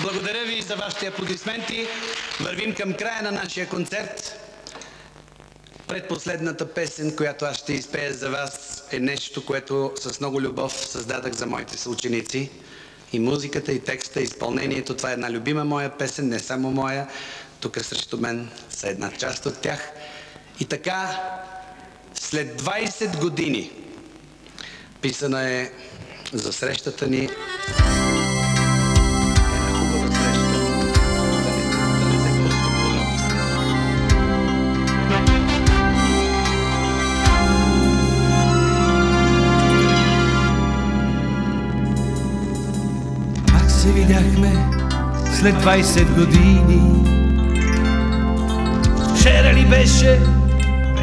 Благодаря ви за вашите аплодисменти. Вървим към края на нашия концерт. Предпоследната песен, която аз ще изпея за вас, е нещо, което с много любов създадах за моите съученици. И музиката, и текста, и изпълнението. Това е една любима моя песен, не само моя. Тук срещу мен са една част от тях. И така, след 20 години, писана е за срещата ни. Се видяхме след 20 години. Вчера ли беше,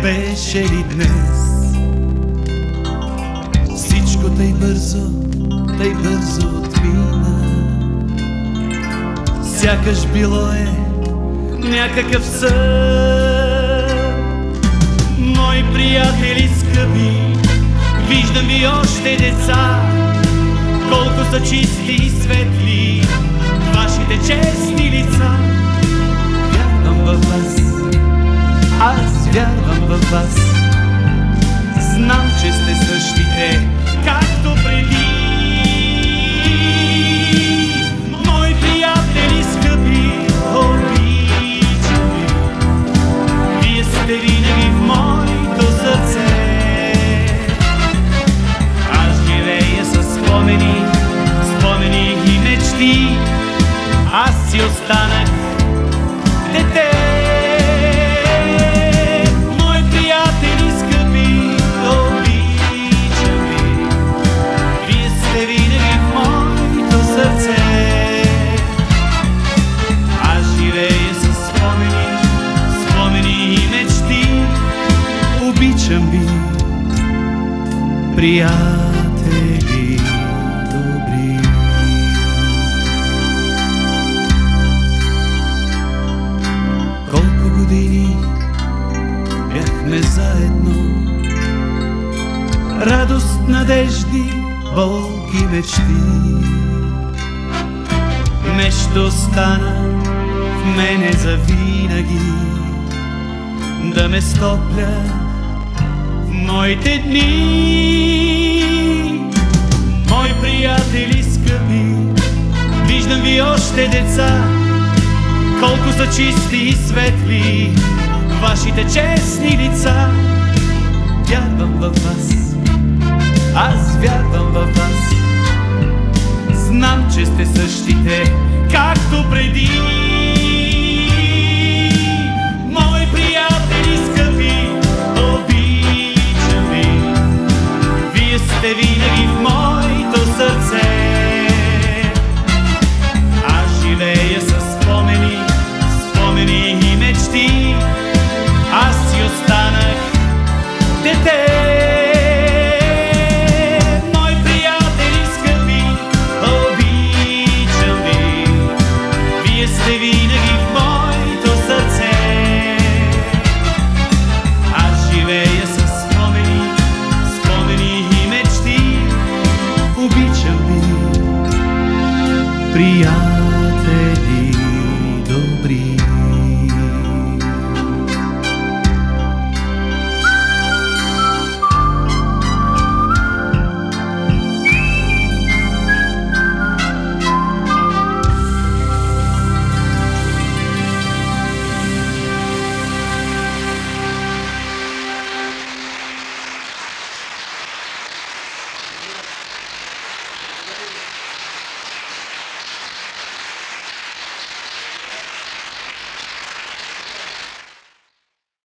беше ли днес? Всичко тъй бързо отмина. Сякаш било е някакъв сън. Мои приятели скъпи, виждам ви още деца. Колко са чисти и светли вашите честни лица. Вярвам във вас, аз вярвам във вас. Знам, че сте същите, както преди. Мои приятели скъпи, обичам ви. Вие сте винаги в моето сърце. Спомени и мечти, аз си останах дете. Мои приятели скъпи, обичам ви. Вие сте винаги в моето сърце. Аз живея с спомени и мечти. Обичам ви, приятели. Колко години бяхме заедно, радост, надежди, болки, мечти. Нещо стана в мене завинаги, да ме стопля в моите дни. Мои приятели скъпи, виждам ви още деца. Колко са чисти и светли вашите честни лица. Вярвам във вас, аз вярвам във вас. Знам, че сте същите, както преди. Мои приятели скъпи, обичам ви. Вие сте винаги в моето сърце. Аз живея с спомени и мечти, аз си останах дете. Мои приятели скъпи, обичам ви. Вие сте винаги в моето сърце. Аз живея с спомени и мечти. Обичам ви, приятели.